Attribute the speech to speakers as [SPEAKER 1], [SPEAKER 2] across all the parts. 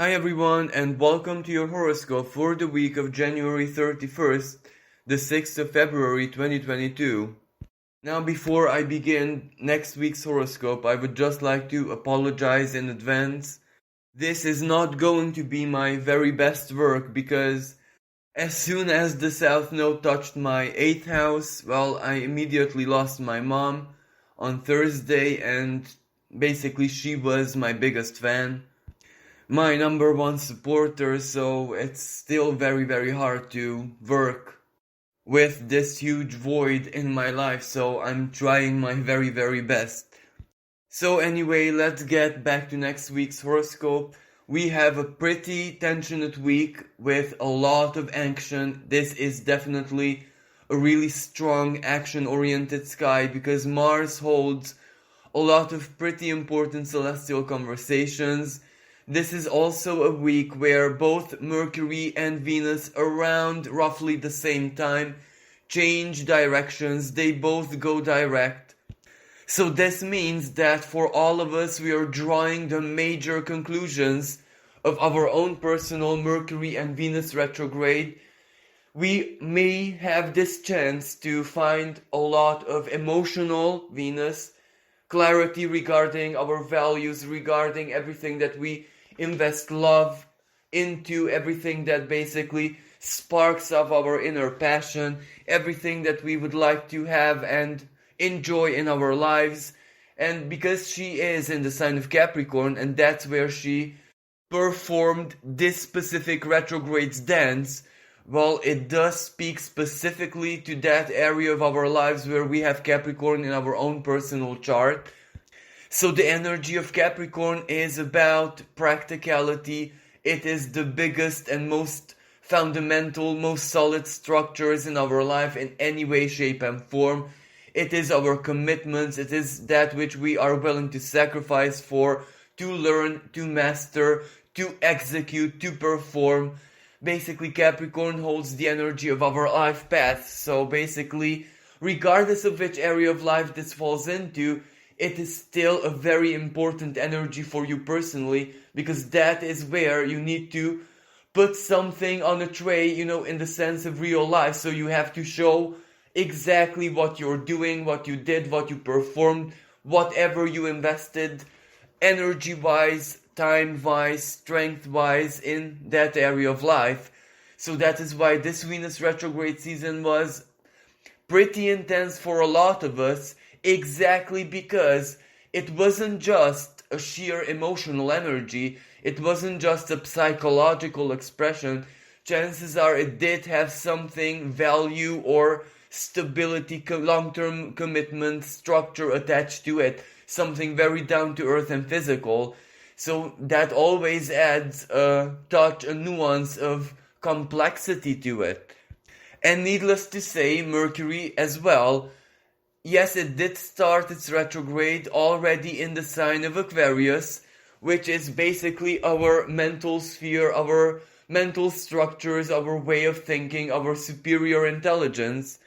[SPEAKER 1] Hi everyone and welcome to your horoscope for the week of January 31st, the 6th of February 2022. Now before I begin next week's horoscope, I would just like to apologize in advance. This is not going to be my very best work because as soon as the South Node touched my 8th house, I immediately lost my mom on Thursday and basically she was my biggest fan, my number one supporter, so it's still very hard to work with this huge void in my life, so I'm trying my very best. So anyway, let's get back to next week's horoscope. We have a pretty tensioned week with a lot of action. This is definitely a really strong action-oriented sky because Mars holds a lot of pretty important celestial conversations. This is also a week where both Mercury and Venus, around roughly the same time, change directions. They both go direct. So this means that for all of us, we are drawing the major conclusions of our own personal Mercury and Venus retrograde. We may have this chance to find a lot of emotional Venus, clarity regarding our values, regarding everything that we invest love into, everything that basically sparks up our inner passion, everything that we would like to have and enjoy in our lives. And because she is in the sign of Capricorn, and that's where she performed this specific retrograde dance, it does speak specifically to that area of our lives where we have Capricorn in our own personal chart. So the energy of Capricorn is about practicality. It is the biggest and most fundamental, most solid structures in our life in any way, shape and form. It is our commitments. It is that which we are willing to sacrifice for, to learn, to master, to execute, to perform. Basically, Capricorn holds the energy of our life path. So basically, regardless of which area of life this falls into, it is still a very important energy for you personally, because that is where you need to put something on a tray, in the sense of real life. So you have to show exactly what you're doing, what you did, what you performed, whatever you invested energy-wise, time-wise, strength-wise in that area of life. So that is why this Venus retrograde season was pretty intense for a lot of us, exactly because it wasn't just a sheer emotional energy, it wasn't just a psychological expression. Chances are it did have something, value or stability, long-term commitment, structure attached to it, something very down to earth and physical. So that always adds a touch, a nuance of complexity to it. And needless to say, Mercury as well, yes, it did start its retrograde already in the sign of Aquarius, which is basically our mental sphere, our mental structures, our way of thinking, our superior intelligence,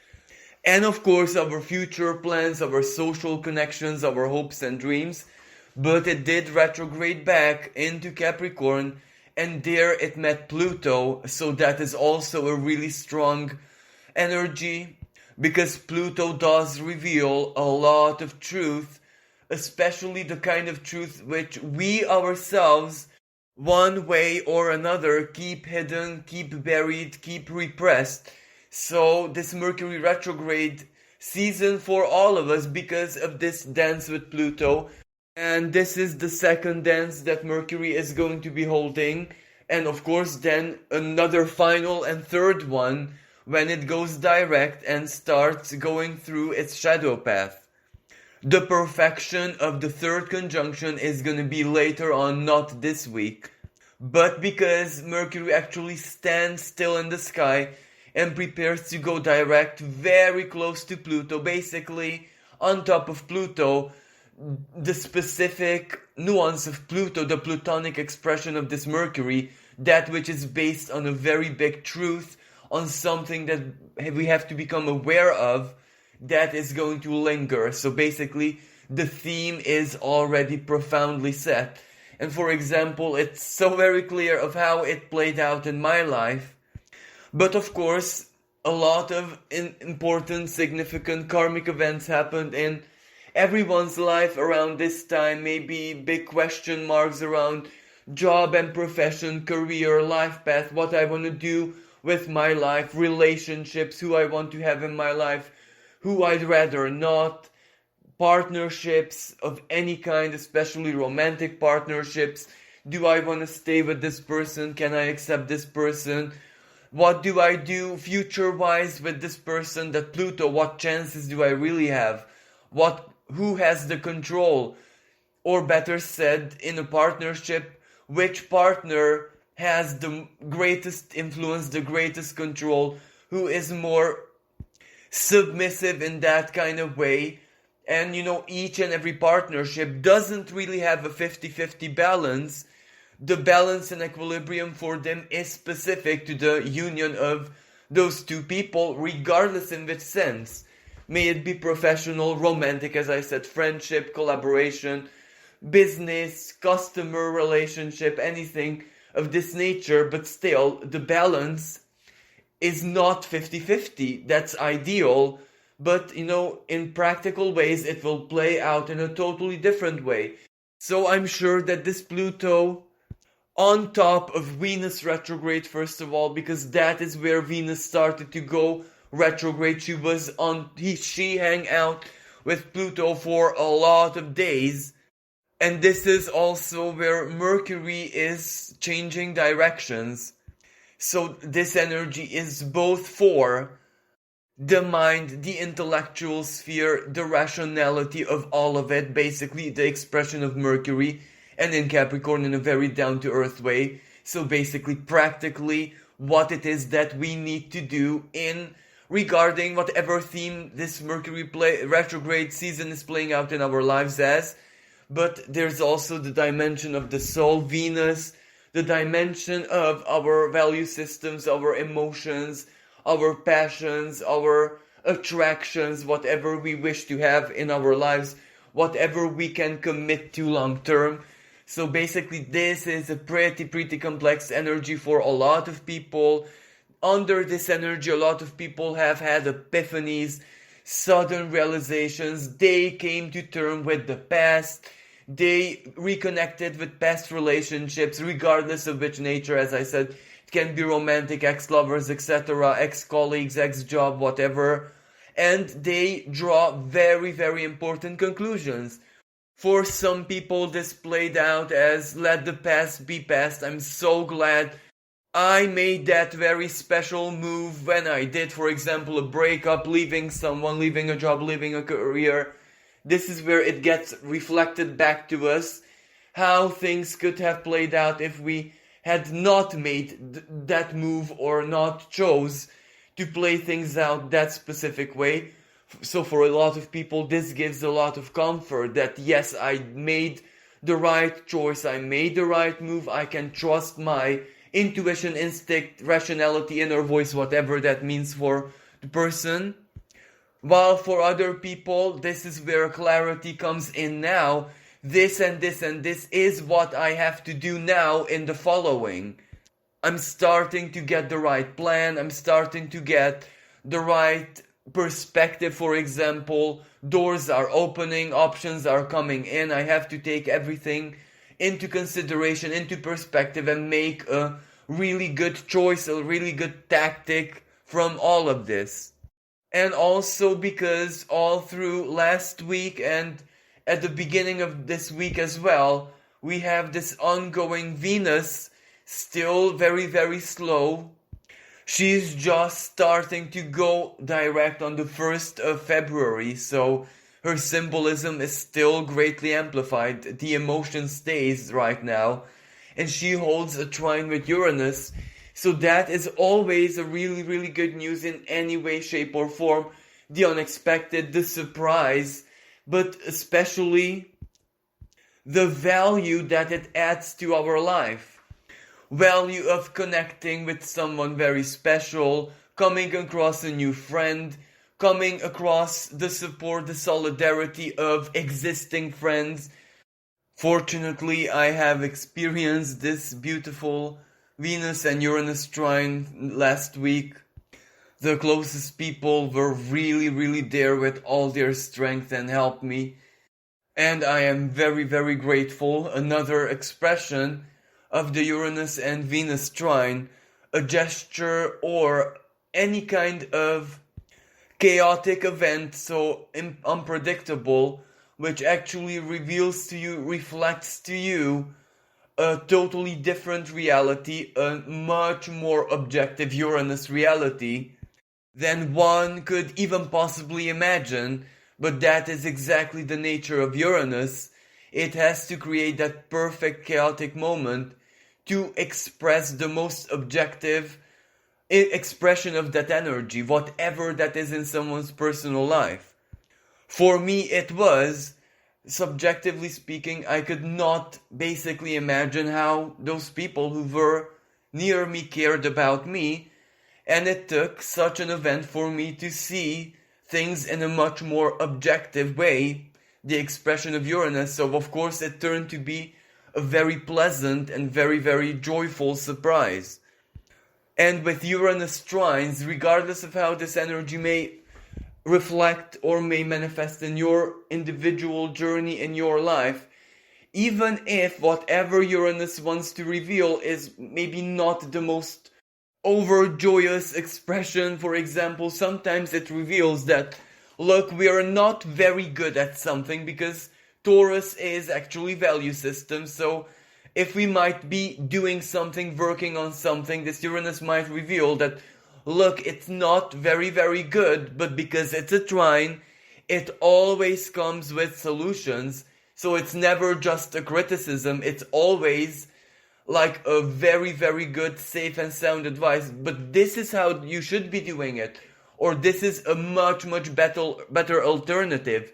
[SPEAKER 1] and of course our future plans, our social connections, our hopes and dreams. But it did retrograde back into Capricorn, and there it met Pluto, so that is also a really strong energy, because Pluto does reveal a lot of truth, especially the kind of truth which we ourselves, one way or another, keep hidden, keep buried, keep repressed. So this Mercury retrograde season for all of us, because of this dance with Pluto, and this is the second dance that Mercury is going to be holding, and of course then another final and third one when it goes direct and starts going through its shadow path. The perfection of the third conjunction is going to be later on, not this week. But because Mercury actually stands still in the sky and prepares to go direct very close to Pluto, basically on top of Pluto, the specific nuance of Pluto, the Plutonic expression of this Mercury, that which is based on a very big truth, on something that we have to become aware of, that is going to linger. So basically, the theme is already profoundly set. And for example, it's so very clear of how it played out in my life. But of course, a lot of important, significant karmic events happened in everyone's life around this time. Maybe big question marks around job and profession, career, life path, what I want to do with my life, relationships, who I want to have in my life, who I'd rather not, partnerships of any kind, especially romantic partnerships. Do I want to stay with this person? Can I accept this person? What do I do future-wise with this person? That Pluto, what chances do I really have? Who has the control? Or better said, in a partnership, which partner has the greatest influence, the greatest control? Who is more submissive in that kind of way? And each and every partnership doesn't really have a 50-50 balance. The balance and equilibrium for them is specific to the union of those two people, regardless in which sense. May it be professional, romantic, as I said, friendship, collaboration, business, customer relationship, anything of this nature, but still, the balance is not 50-50. That's ideal. But, in practical ways, it will play out in a totally different way. So I'm sure that this Pluto, on top of Venus retrograde, first of all, because that is where Venus started to go retrograde. She hang out with Pluto for a lot of days. And this is also where Mercury is changing directions. So this energy is both for the mind, the intellectual sphere, the rationality of all of it, basically the expression of Mercury, and in Capricorn in a very down-to-earth way. So basically, practically, what it is that we need to do in regarding whatever theme this Mercury retrograde season is playing out in our lives as. But there's also the dimension of the soul, Venus, the dimension of our value systems, our emotions, our passions, our attractions, whatever we wish to have in our lives, whatever we can commit to long term. So basically this is a pretty complex energy for a lot of people. Under this energy, a lot of people have had epiphanies, sudden realizations. They came to terms with the past. They reconnected with past relationships, regardless of which nature, as I said. It can be romantic, ex-lovers, etc., ex-colleagues, ex-job, whatever. And they draw very important conclusions. For some people, this played out as let the past be past. I'm so glad I made that very special move when I did, for example, a breakup, leaving someone, leaving a job, leaving a career. This is where it gets reflected back to us, how things could have played out if we had not made that move or not chose to play things out that specific way. So for a lot of people, this gives a lot of comfort that yes, I made the right choice, I made the right move, I can trust my intuition, instinct, rationality, inner voice, whatever that means for the person. While for other people, this is where clarity comes in now. This and this and this is what I have to do now in the following. I'm starting to get the right plan. I'm starting to get the right perspective, for example. Doors are opening, options are coming in. I have to take everything into consideration, into perspective, and make a really good choice, a really good tactic from all of this. And also because all through last week and at the beginning of this week as well, we have this ongoing Venus, still very slow. She's just starting to go direct on the 1st of February, so her symbolism is still greatly amplified. The emotion stays right now, and she holds a trine with Uranus. So that is always a really good news in any way, shape or form. The unexpected, the surprise, but especially the value that it adds to our life. Value of connecting with someone very special, coming across a new friend, coming across the support, the solidarity of existing friends, Fortunately, I have experienced this beautiful Venus and Uranus trine last week. The closest people were really, really there with all their strength and helped me. And I am very, very grateful. Another expression of the Uranus and Venus trine, a gesture or any kind of chaotic event so unpredictable, which actually reveals to you, reflects to you a totally different reality, a much more objective Uranus reality than one could even possibly imagine. But that is exactly the nature of Uranus. It has to create that perfect chaotic moment to express the most objective expression of that energy, whatever that is in someone's personal life. For me, it was, subjectively speaking, I could not basically imagine how those people who were near me cared about me, and it took such an event for me to see things in a much more objective way, the expression of Uranus. So of course it turned to be a very pleasant and very, very joyful surprise. And with Uranus trines, regardless of how this energy may reflect or may manifest in your individual journey in your life, even if whatever Uranus wants to reveal is maybe not the most overjoyous expression, for example, sometimes it reveals that, look, we are not very good at something, because Taurus is actually value system, so if we might be doing something, working on something, this Uranus might reveal that, look, it's not very, very good, but because it's a trine, it always comes with solutions. So it's never just a criticism, it's always like a very, very good, safe and sound advice. But this is how you should be doing it. Or this is a much, much better alternative.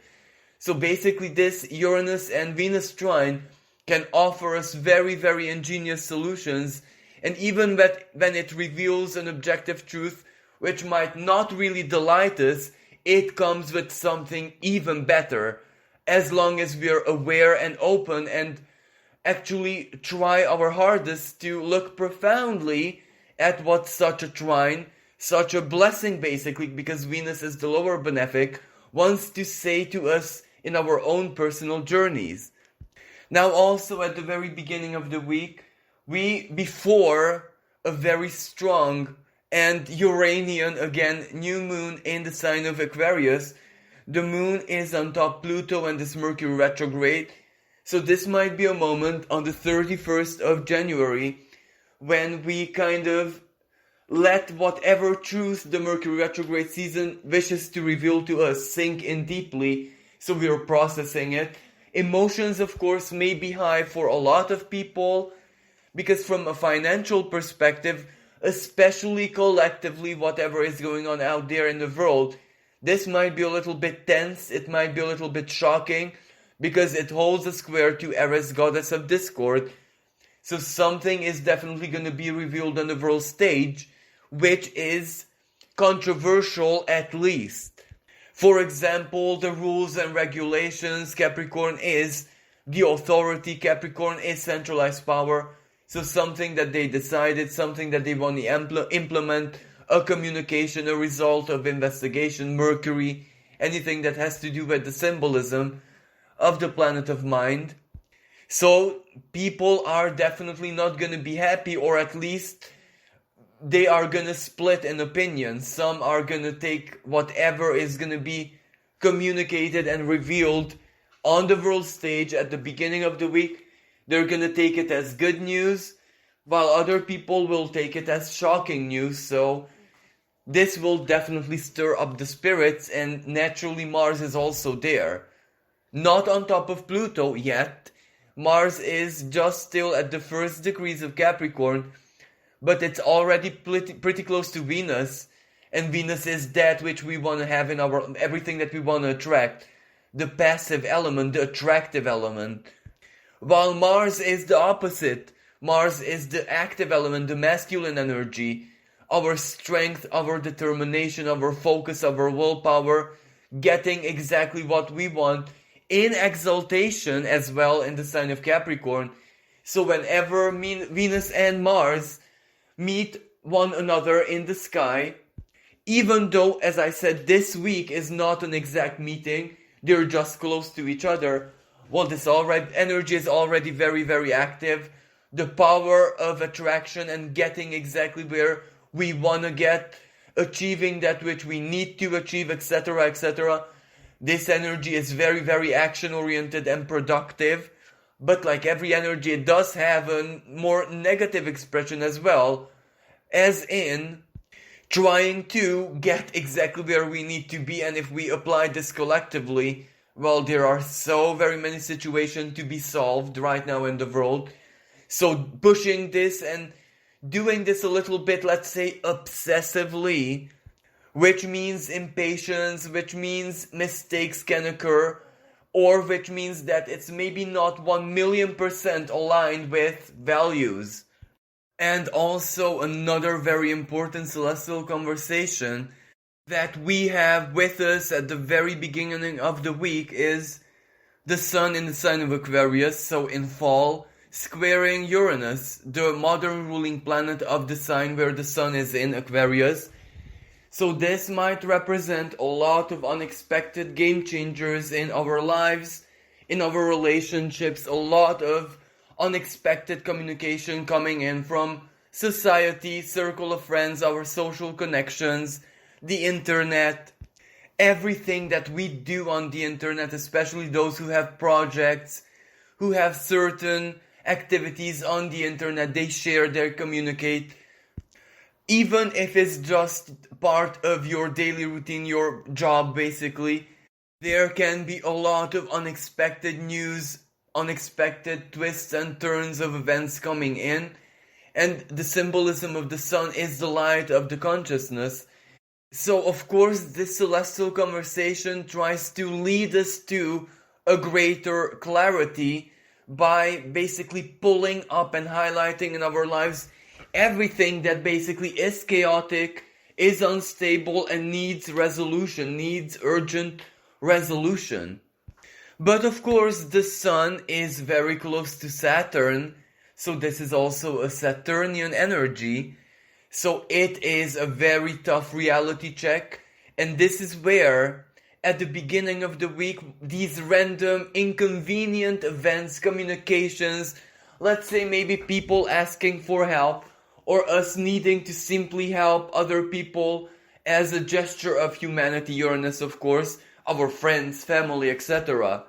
[SPEAKER 1] So basically this Uranus and Venus trine can offer us very, very ingenious solutions, and even when it reveals an objective truth which might not really delight us, it comes with something even better, as long as we are aware and open and actually try our hardest to look profoundly at what such a trine, such a blessing basically, because Venus is the lower benefic, wants to say to us in our own personal journeys. Now also at the very beginning of the week, before a very strong and Uranian, again, new moon in the sign of Aquarius, the moon is on top Pluto and this Mercury retrograde. So this might be a moment on the 31st of January when we kind of let whatever truth the Mercury retrograde season wishes to reveal to us sink in deeply, so we are processing it. Emotions, of course, may be high for a lot of people, because from a financial perspective, especially collectively, whatever is going on out there in the world, this might be a little bit tense, it might be a little bit shocking, because it holds a square to Eris, goddess of discord. So something is definitely going to be revealed on the world stage, which is controversial at least. For example, the rules and regulations, Capricorn is the authority, Capricorn is centralized power. So something that they decided, something that they want to implement, a communication, a result of investigation, Mercury, anything that has to do with the symbolism of the planet of mind. So people are definitely not going to be happy, or at least they are going to split in opinions. Some are going to take whatever is going to be communicated and revealed on the world stage at the beginning of the week. They're going to take it as good news, while other people will take it as shocking news. So this will definitely stir up the spirits, and naturally Mars is also there. Not on top of Pluto yet. Mars is just still at the first degrees of Capricorn, but it's already pretty close to Venus, and Venus is that which we want to have in our everything that we want to attract, the passive element, the attractive element. While Mars is the opposite. Mars is the active element, the masculine energy, our strength, our determination, our focus, our willpower, getting exactly what we want in exaltation as well in the sign of Capricorn. So whenever Venus and Mars meet one another in the sky, even though, as I said, this week is not an exact meeting, they're just close to each other, well, this energy is already very, very active. The power of attraction and getting exactly where we want to get, achieving that which we need to achieve, etc., etc. This energy is very, very action-oriented and productive. But like every energy, it does have a more negative expression as well, as in trying to get exactly where we need to be. And if we apply this collectively, well, there are so very many situations to be solved right now in the world. So pushing this and doing this a little bit, let's say, obsessively, which means impatience, which means mistakes can occur, or which means that it's maybe not 1,000,000% aligned with values. And also another very important celestial conversation that we have with us at the very beginning of the week is the Sun in the sign of Aquarius, so in fall, squaring Uranus, the modern ruling planet of the sign where the Sun is in Aquarius. So this might represent a lot of unexpected game changers in our lives, in our relationships, a lot of unexpected communication coming in from society, circle of friends, our social connections, the internet, everything that we do on the internet, especially those who have projects, who have certain activities on the internet, they share, they communicate. Even if it's just part of your daily routine, your job basically, there can be a lot of unexpected news, unexpected twists and turns of events coming in. And the symbolism of the sun is the light of the consciousness. So of course this celestial conversation tries to lead us to a greater clarity by basically pulling up and highlighting in our lives everything that basically is chaotic, is unstable, and needs resolution, needs urgent resolution. But of course the Sun is very close to Saturn, so this is also a Saturnian energy, so it is a very tough reality check, and this is where at the beginning of the week these random inconvenient events, communications, let's say maybe people asking for help, or us needing to simply help other people as a gesture of humanity, Uranus of course, our friends, family, etc.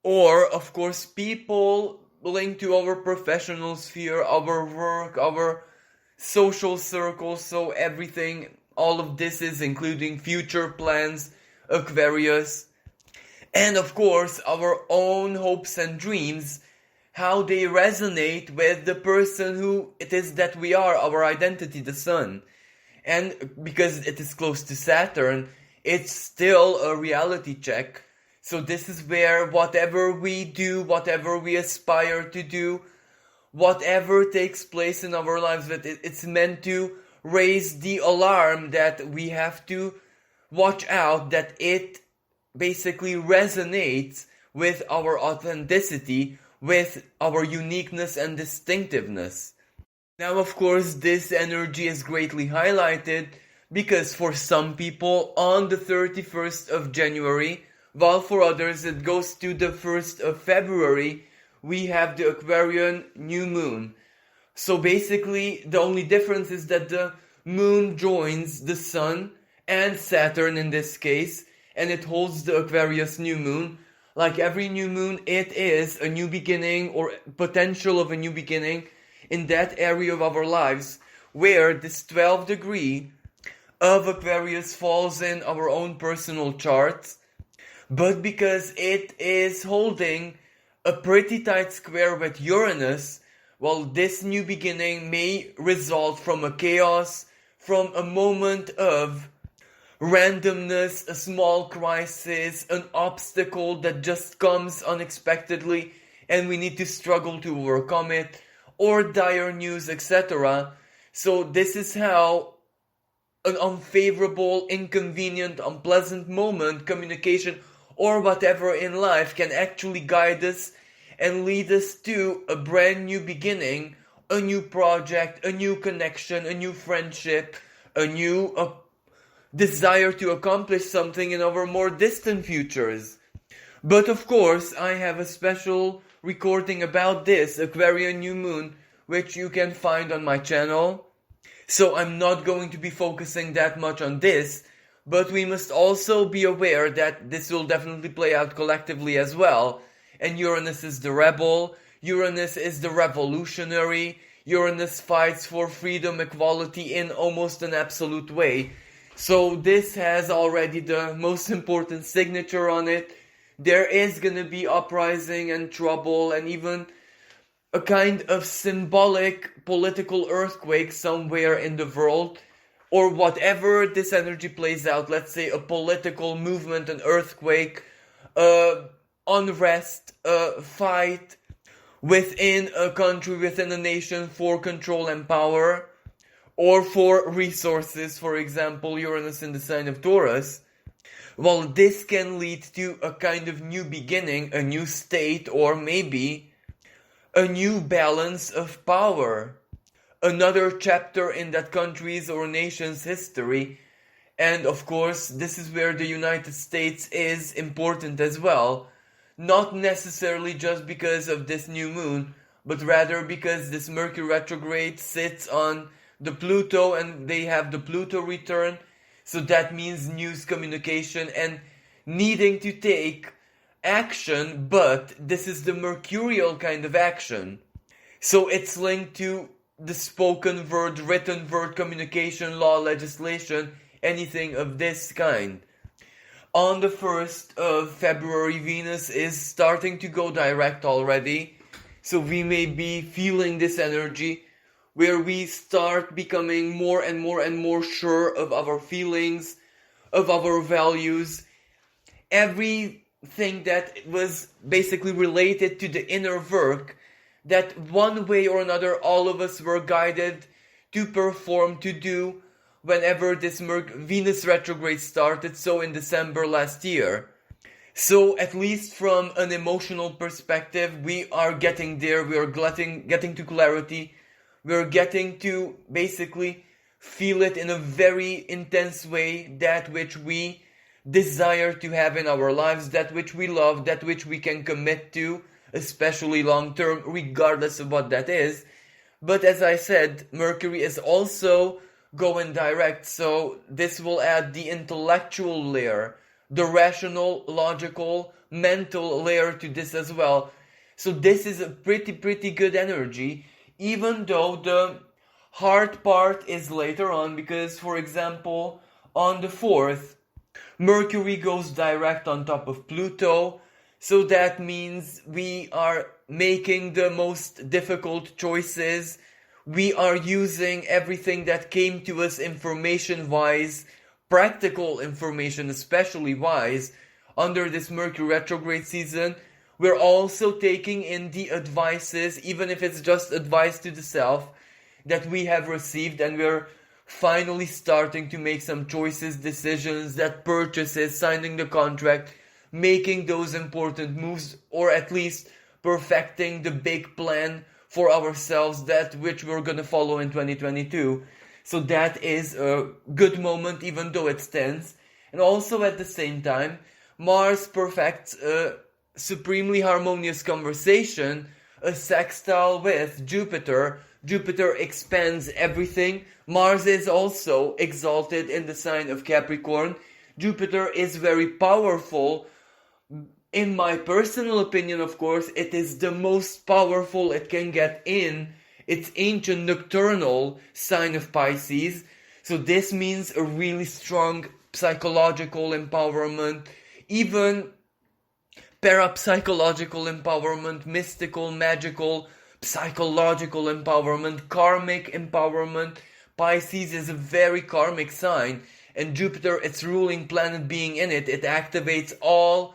[SPEAKER 1] Or of course people linked to our professional sphere, our work, our social circles, so everything, all of this is including future plans, Aquarius, and of course our own hopes and dreams, how they resonate with the person who it is that we are, our identity, the Sun. And because it is close to Saturn, it's still a reality check. So this is where whatever we do, whatever we aspire to do, whatever takes place in our lives, it's meant to raise the alarm that we have to watch out, that it basically resonates with our authenticity, with our uniqueness and distinctiveness. Now, of course, this energy is greatly highlighted because for some people on the 31st of January, while for others it goes to the 1st of February, we have the Aquarian new moon. So basically, the only difference is that the moon joins the Sun and Saturn in this case, and it holds the Aquarius new moon. Like every new moon, it is a new beginning or potential of a new beginning in that area of our lives where this 12th degree of Aquarius falls in our own personal charts. But because it is holding a pretty tight square with Uranus, well, this new beginning may result from a chaos, from a moment of randomness, a small crisis, an obstacle that just comes unexpectedly and we need to struggle to overcome it, or dire news, etc. So this is how an unfavorable, inconvenient, unpleasant moment, communication, or whatever in life can actually guide us and lead us to a brand new beginning, a new project, a new connection, a new friendship, a new desire to accomplish something in our more distant futures. But of course, I have a special recording about this Aquarian new moon, which you can find on my channel. So I'm not going to be focusing that much on this, but we must also be aware that this will definitely play out collectively as well. And Uranus is the rebel, Uranus is the revolutionary, Uranus fights for freedom, equality in almost an absolute way. So this has already the most important signature on it. There is gonna be uprising and trouble and even a kind of symbolic political earthquake somewhere in the world, or whatever this energy plays out. Let's say a political movement, an earthquake, unrest, fight within a country, within a nation for control and power, or for resources, for example, Uranus in the sign of Taurus. Well, this can lead to a kind of new beginning, a new state, or maybe a new balance of power, another chapter in that country's or nation's history. And of course, this is where the United States is important as well, not necessarily just because of this new moon, but rather because this Mercury retrograde sits on the Pluto and they have the Pluto return, so that means news communication and needing to take action, but this is the mercurial kind of action. So it's linked to the spoken word, written word, communication, law, legislation, anything of this kind. On the 1st of February, Venus is starting to go direct already. So we may be feeling this energy where we start becoming more and more and more sure of our feelings, of our values, everything that was basically related to the inner work that one way or another all of us were guided to perform, to do whenever this Venus retrograde started, so in December last year. So at least from an emotional perspective, we are getting there, we are getting to clarity, we are getting to basically feel it in a very intense way, that which we desire to have in our lives, that which we love, that which we can commit to, especially long term, regardless of what that is. But as I said, Mercury is also going direct, so this will add the intellectual layer, the rational, logical, mental layer to this as well. So this is a pretty good energy, even though the hard part is later on, because for example, on the 4th, Mercury goes direct on top of Pluto, so that means we are making the most difficult choices. We are using everything that came to us information-wise, practical information especially wise, under this Mercury retrograde season. We're also taking in the advices, even if it's just advice to the self, that we have received, and we're finally starting to make some choices, decisions, that purchases, signing the contract, making those important moves, or at least perfecting the big plan for ourselves, that which we're gonna follow in 2022. So that is a good moment, even though it's tense. And also at the same time, Mars perfects a supremely harmonious conversation, a sextile with Jupiter. Jupiter expands everything. Mars is also exalted in the sign of Capricorn. Jupiter is very powerful. In my personal opinion, of course, it is the most powerful it can get in its ancient nocturnal sign of Pisces. So this means a really strong psychological empowerment, even parapsychological empowerment, mystical, magical, psychological empowerment, karmic empowerment. Pisces is a very karmic sign, and Jupiter, its ruling planet being in it, it activates all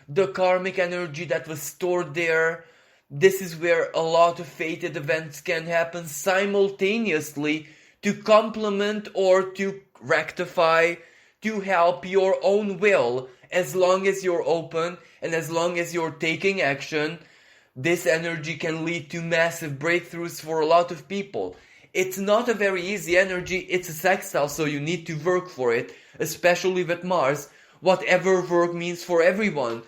[SPEAKER 1] the karmic energy that was stored there. This is where a lot of fated events can happen simultaneously to complement or to rectify, to help your own will. As long as you're open and as long as you're taking action, this energy can lead to massive breakthroughs for a lot of people. It's not a very easy energy, it's a sextile, so you need to work for it, especially with Mars. Whatever work means for everyone.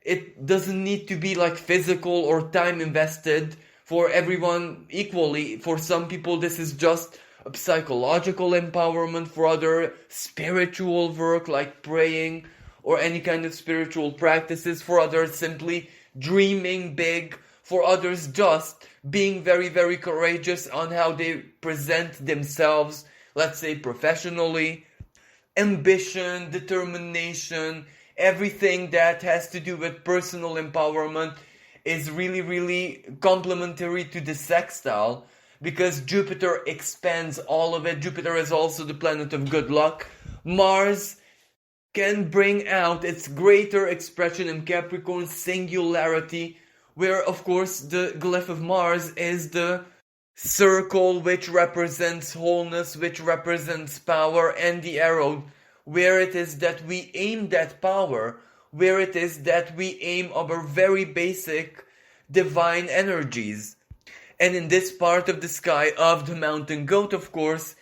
[SPEAKER 1] It doesn't need to be like physical or time invested for everyone equally. For some people this is just a psychological empowerment, for other spiritual work like praying or any kind of spiritual practices, for others simply dreaming big, for others just being very, very courageous on how they present themselves, let's say professionally. Ambition, determination, everything that has to do with personal empowerment is really, really complementary to the sextile, because Jupiter expands all of it. Jupiter is also the planet of good luck. Mars can bring out its greater expression in Capricorn, singularity, where of course the glyph of Mars is the circle which represents wholeness, which represents power, and the arrow where it is that we aim that power, where it is that we aim our very basic divine energies. And in this part of the sky of the mountain goat, of course,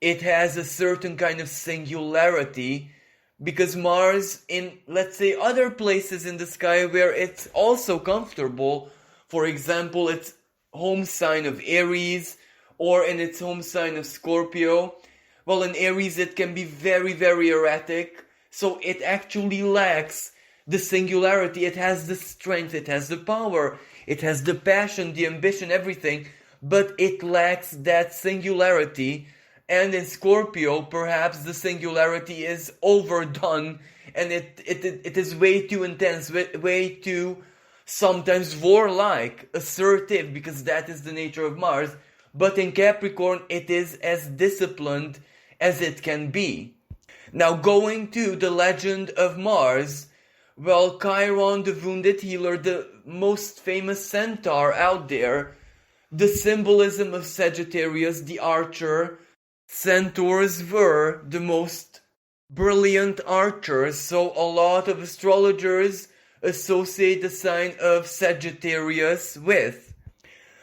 [SPEAKER 1] it has a certain kind of singularity, because Mars, in, let's say, other places in the sky where it's also comfortable, for example, its home sign of Aries, or in its home sign of Scorpio, well, in Aries it can be very, very erratic, so it actually lacks the singularity. It has the strength, it has the power, it has the passion, the ambition, everything, but it lacks that singularity. And in Scorpio, perhaps the singularity is overdone, and it is way too intense, way too sometimes warlike, assertive, because that is the nature of Mars. But in Capricorn, it is as disciplined as it can be. Now, going to the legend of Mars, well, Chiron, the wounded healer, the most famous centaur out there, the symbolism of Sagittarius, the archer. Centaurs were the most brilliant archers, so a lot of astrologers associate the sign of Sagittarius with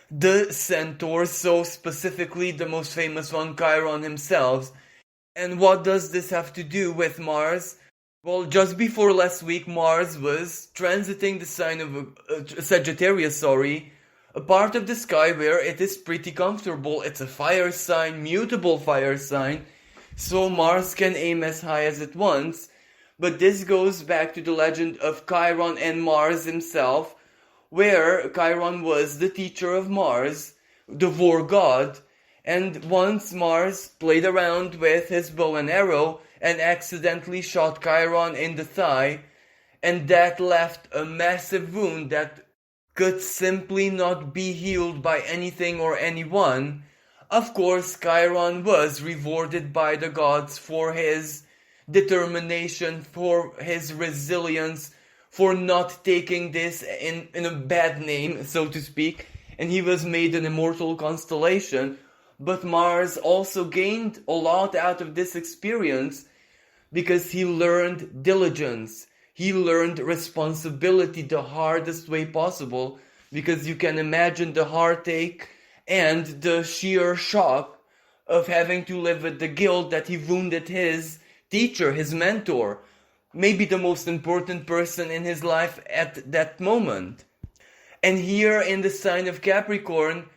[SPEAKER 1] the centaurs, so specifically the most famous one, Chiron himself. And what does this have to do with Mars? Well, just before last week, Mars was transiting the sign of Sagittarius, a part of the sky where it is pretty comfortable. It's a fire sign, mutable fire sign, so Mars can aim as high as it wants. But this goes back to the legend of Chiron and Mars himself, where Chiron was the teacher of Mars, the war god, and once Mars played around with his bow and arrow and accidentally shot Chiron in the thigh, and that left a massive wound that could simply not be healed by anything or anyone. Of course, Chiron was rewarded by the gods for his determination, for his resilience, for not taking this in a bad name, so to speak, and he was made an immortal constellation. But Mars also gained a lot out of this experience, because he learned diligence. He learned responsibility the hardest way possible, because you can imagine the heartache and the sheer shock of having to live with the guilt that he wounded his teacher, his mentor, maybe the most important person in his life at that moment. And here in the sign of Capricorn,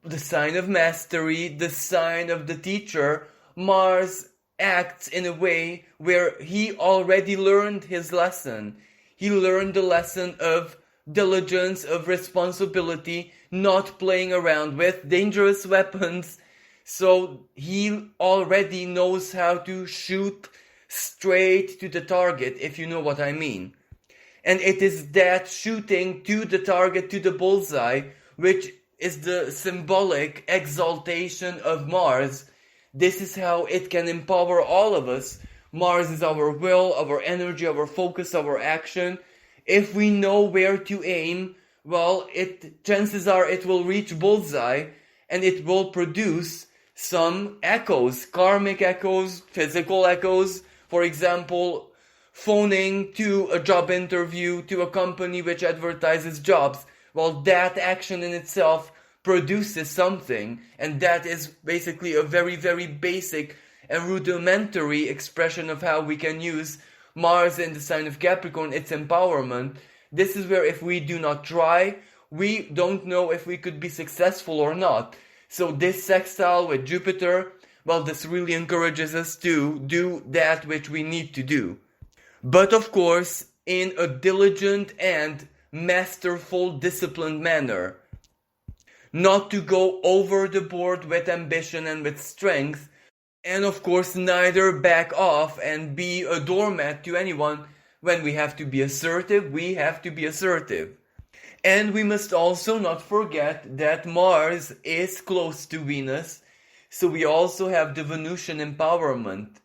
[SPEAKER 1] the sign of mastery, the sign of the teacher, Mars acts in a way where he already learned his lesson. He learned the lesson of diligence, of responsibility, not playing around with dangerous weapons. So he already knows how to shoot straight to the target, if you know what I mean. And it is that shooting to the target, to the bullseye, which is the symbolic exaltation of Mars. This is how it can empower all of us. Mars is our will, our energy, our focus, our action. If we know where to aim, well, chances are it will reach bullseye, and it will produce some echoes, karmic echoes, physical echoes, For example, phoning to a job interview to a company which advertises jobs. Well, that action in itself produces something, and that is basically a very, very basic and rudimentary expression of how we can use Mars in the sign of Capricorn, its empowerment. This is where if we do not try, we don't know if we could be successful or not. So this sextile with Jupiter, well, this really encourages us to do that which we need to do. But of course, in a diligent and masterful, disciplined manner. Not to go over the board with ambition and with strength, and of course neither back off and be a doormat to anyone. When we have to be assertive, we have to be assertive. And we must also not forget that Mars is close to Venus, so we also have the Venusian empowerment.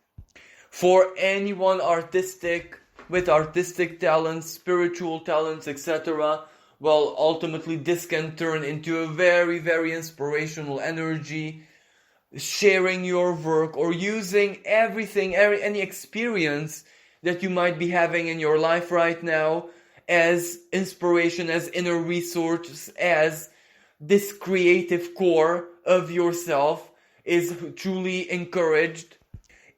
[SPEAKER 1] For anyone artistic, with artistic talents, spiritual talents, etc., well, ultimately this can turn into a very, very inspirational energy, sharing your work or using everything, any experience that you might be having in your life right now as inspiration, as inner resource, as this creative core of yourself is truly encouraged.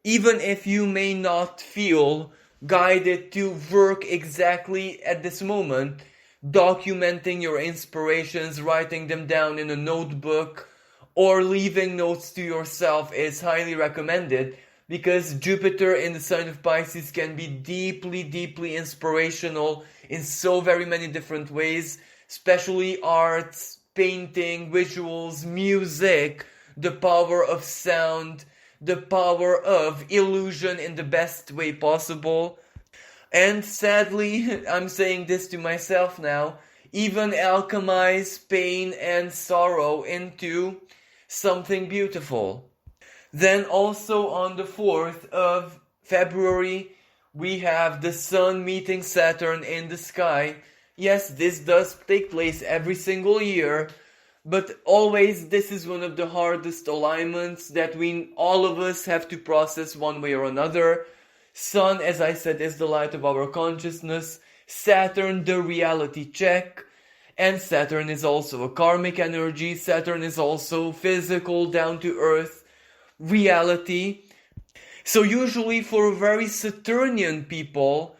[SPEAKER 1] Even if you may not feel guided to work exactly at this moment, documenting your inspirations, writing them down in a notebook, or leaving notes to yourself is highly recommended, because Jupiter in the sign of Pisces can be deeply, deeply inspirational in so very many different ways, especially arts, painting, visuals, music, the power of sound, the power of illusion in the best way possible. And sadly, I'm saying this to myself now, even alchemize pain and sorrow into something beautiful. Then also on the 4th of February, we have the Sun meeting Saturn in the sky. Yes, this does take place every single year, but always this is one of the hardest alignments that all of us have to process one way or another. Sun, as I said, is the light of our consciousness. Saturn, the reality check. And Saturn is also a karmic energy. Saturn is also physical, down to earth reality. So usually for very Saturnian people,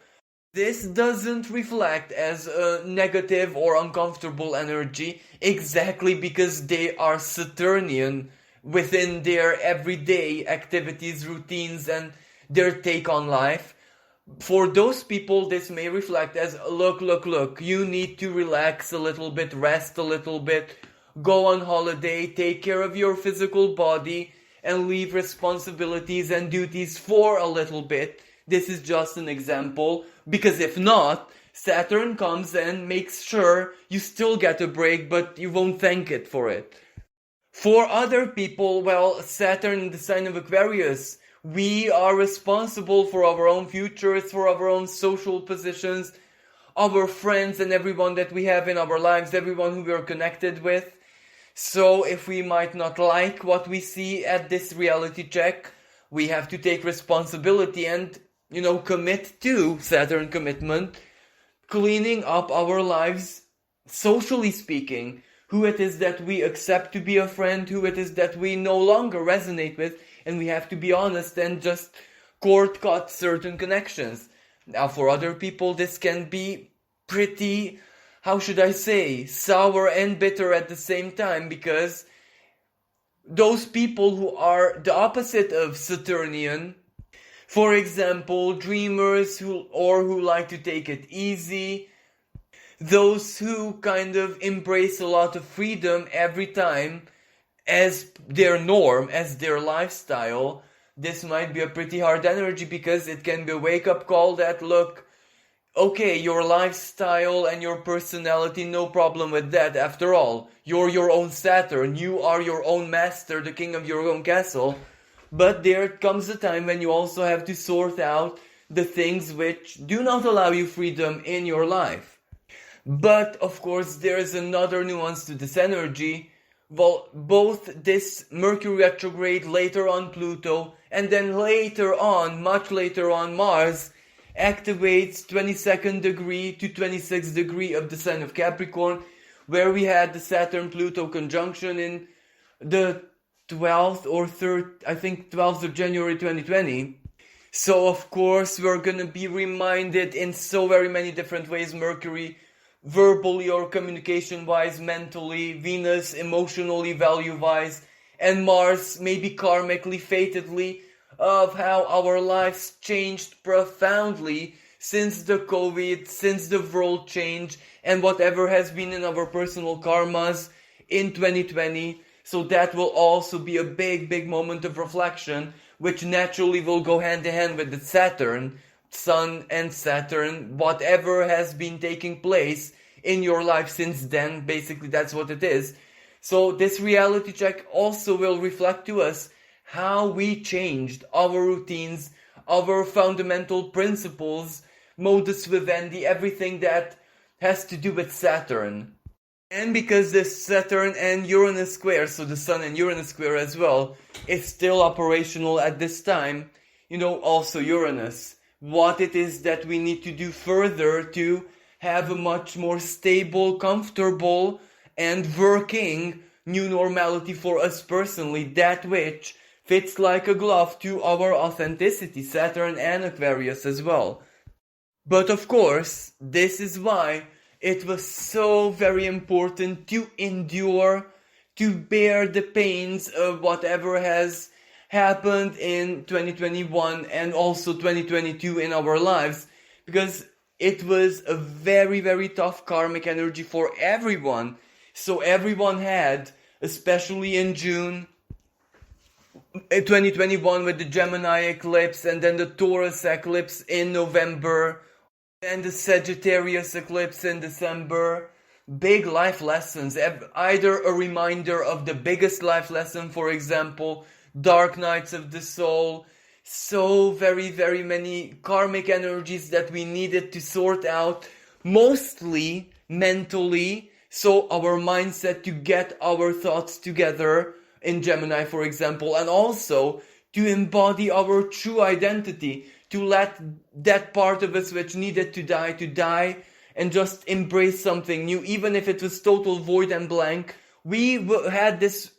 [SPEAKER 1] this doesn't reflect as a negative or uncomfortable energy, exactly because they are Saturnian within their everyday activities, routines, and their take on life. For those people, this may reflect as, look, you need to relax a little bit, rest a little bit, go on holiday, take care of your physical body, and leave responsibilities and duties for a little bit. This is just an example, because if not, Saturn comes and makes sure you still get a break, but you won't thank it for it. For other people, well, Saturn in the sign of Aquarius, we are responsible for our own futures, for our own social positions, our friends and everyone that we have in our lives, everyone who we are connected with. So if we might not like what we see at this reality check, we have to take responsibility and, commit to Saturn commitment, cleaning up our lives, socially speaking, who it is that we accept to be a friend, who it is that we no longer resonate with, and we have to be honest and just cut certain connections. Now for other people this can be pretty, how should I say, sour and bitter at the same time, because those people who are the opposite of Saturnian, for example, dreamers who like to take it easy, those who kind of embrace a lot of freedom every time as their norm, as their lifestyle, this might be a pretty hard energy, because it can be a wake-up call that, look, okay, your lifestyle and your personality, no problem with that. After all, you're your own Saturn, you are your own master, the king of your own castle. But there comes a time when you also have to sort out the things which do not allow you freedom in your life. But, of course, there is another nuance to this energy, Well, both this Mercury retrograde, later on Pluto, and then later on, much later on, Mars activates 22nd degree to 26th degree of the sign of Capricorn, where we had the Saturn-Pluto conjunction in the 12th or 3rd, I think 12th of January 2020. So of course we're gonna be reminded in so very many different ways. Mercury verbally or communication wise, mentally, Venus emotionally, value wise, and Mars maybe karmically, fatedly, of how our lives changed profoundly since the COVID, since the world change, and whatever has been in our personal karmas in 2020. So that will also be a big moment of reflection, which naturally will go hand in hand with the Saturn, Sun and Saturn, whatever has been taking place in your life since then. Basically, that's what it is. So this reality check also will reflect to us how we changed our routines, our fundamental principles, modus vivendi, everything that has to do with Saturn. And because this Saturn and Uranus square, so the Sun and Uranus square as well, is still operational at this time, also Uranus, what it is that we need to do further to have a much more stable, comfortable, and working new normality for us personally, that which fits like a glove to our authenticity, Saturn and Aquarius as well. But of course, this is why it was so very important to endure, to bear the pains of whatever has happened in 2021 and also 2022 in our lives, because it was a very tough karmic energy for everyone. So everyone had, especially in June 2021 with the Gemini eclipse, and then the Taurus eclipse in November, and the Sagittarius eclipse in December. Big life lessons, either a reminder of the biggest life lesson, for example, dark nights of the soul, so very many karmic energies that we needed to sort out, mostly mentally, so our mindset to get our thoughts together in Gemini, for example, and also to embody our true identity, to let that part of us which needed to die, and just embrace something new, even if it was total void and blank. We had this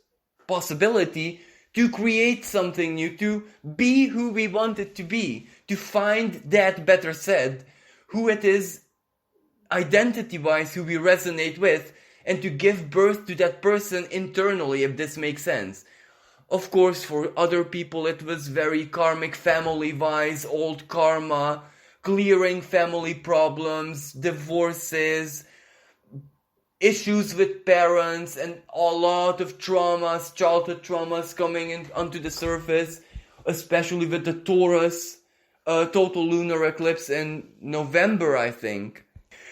[SPEAKER 1] possibility to create something new, to be who we wanted to be, to find that, better said, who it is identity-wise, who we resonate with, and to give birth to that person internally, if this makes sense. Of course, for other people it was very karmic, family-wise, old karma, clearing family problems, divorces, issues with parents, and a lot of traumas, childhood traumas coming in onto the surface, especially with the Taurus total lunar eclipse in November, I think.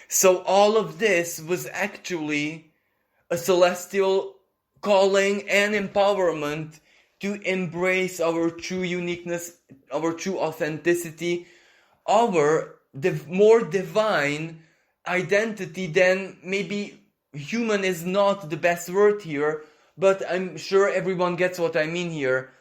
[SPEAKER 1] So all of this was actually a celestial calling and empowerment to embrace our true uniqueness, our true authenticity, our more divine identity than maybe human is not the best word here, but I'm sure everyone gets what I mean here.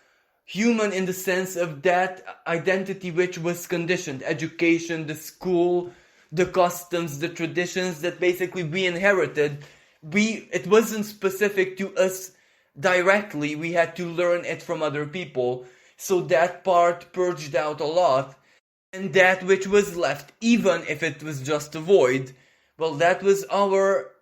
[SPEAKER 1] Human in the sense of that identity which was conditioned, education, the school, the customs, the traditions that basically we inherited. It wasn't specific to us directly, we had to learn it from other people. So that part purged out a lot. And that which was left, even if it was just a void, well, that was our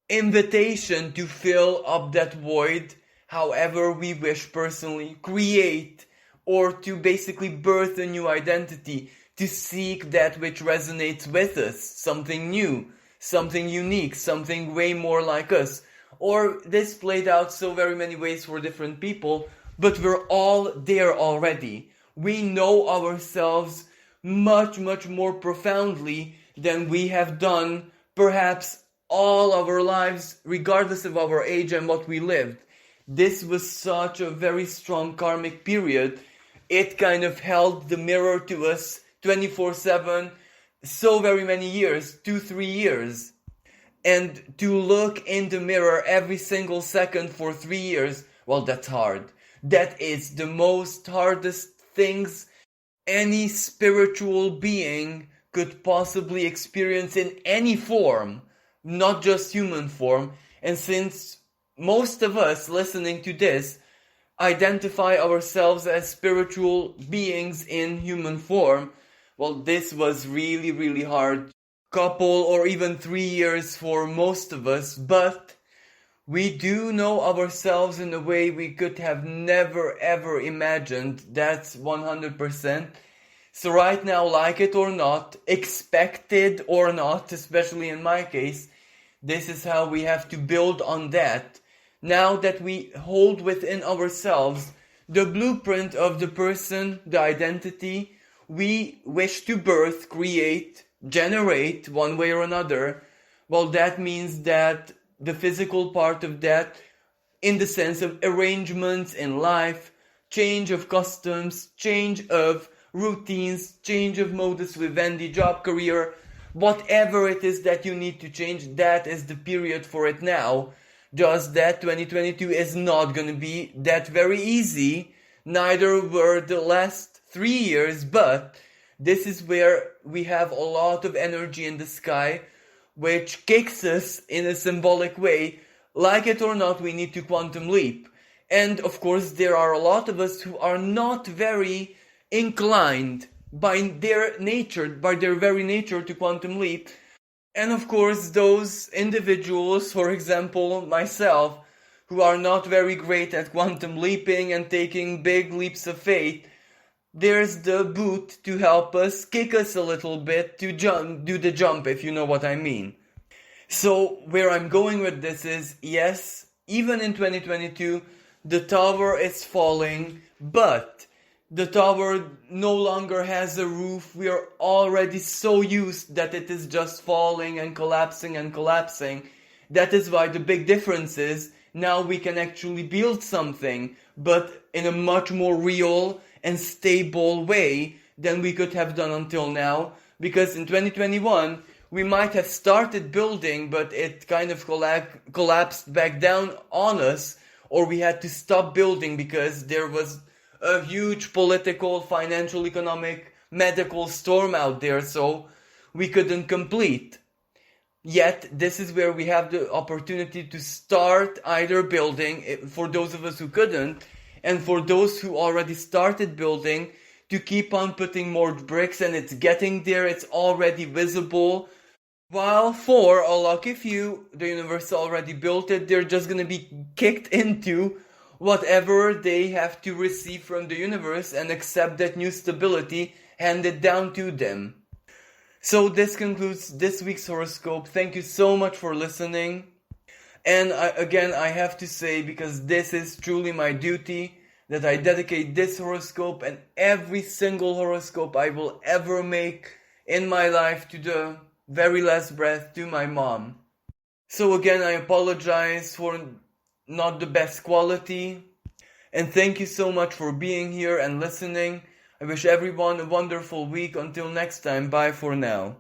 [SPEAKER 1] invitation to fill up that void however we wish personally, create, or to basically birth a new identity, to seek that which resonates with us, something new, something unique, something way more like us. Or this played out so very many ways for different people, but we're all there already. We know ourselves much more profoundly than we have done perhaps all our lives, regardless of our age and what we lived. This was such a very strong karmic period. It kind of held the mirror to us 24/7, so very many years, 2-3 years. And to look in the mirror every single second for 3 years, well, that's hard. That is the most hardest things any spiritual being could possibly experience in any form, not just human form. And since most of us listening to this identify ourselves as spiritual beings in human form, well, this was really, really hard. Couple or even 3 years for most of us, but we do know ourselves in a way we could have never ever imagined. That's 100%. So right now, like it or not, expected or not, especially in my case, this is how we have to build on that. Now that we hold within ourselves the blueprint of the person, the identity we wish to birth, create, generate one way or another, well, that means that the physical part of that, in the sense of arrangements in life, change of customs, change of routines, change of modus vivendi, job, career, whatever it is that you need to change, that is the period for it now. Just that 2022 is not gonna be that very easy, neither were the last 3 years, but this is where we have a lot of energy in the sky, which kicks us in a symbolic way. Like it or not, we need to quantum leap. And of course, there are a lot of us who are not very inclined by their nature, by their very nature, to quantum leap. And of course, those individuals, for example, myself, who are not very great at quantum leaping and taking big leaps of faith, there's the boot to help us, kick us a little bit, to do the jump, if you know what I mean. So where I'm going with this is, yes, even in 2022, the tower is falling, but the tower no longer has a roof. We are already so used that it is just falling and collapsing and collapsing. That is why the big difference is now we can actually build something, but in a much more real and stable way than we could have done until now. Because in 2021, we might have started building, but it kind of collapsed back down on us, or we had to stop building because there was a huge political, financial, economic, medical storm out there, so we couldn't complete. Yet, this is where we have the opportunity to start either building, for those of us who couldn't, and for those who already started building, to keep on putting more bricks, and it's getting there, it's already visible. While for a lucky few, the universe already built it, they're just gonna be kicked into whatever they have to receive from the universe and accept that new stability handed down to them. So this concludes this week's horoscope. Thank you so much for listening. And I have to say, because this is truly my duty, that I dedicate this horoscope and every single horoscope I will ever make in my life to the very last breath to my mom. So again, I apologize for not the best quality. And thank you so much for being here and listening. I wish everyone a wonderful week. Until next time, bye for now.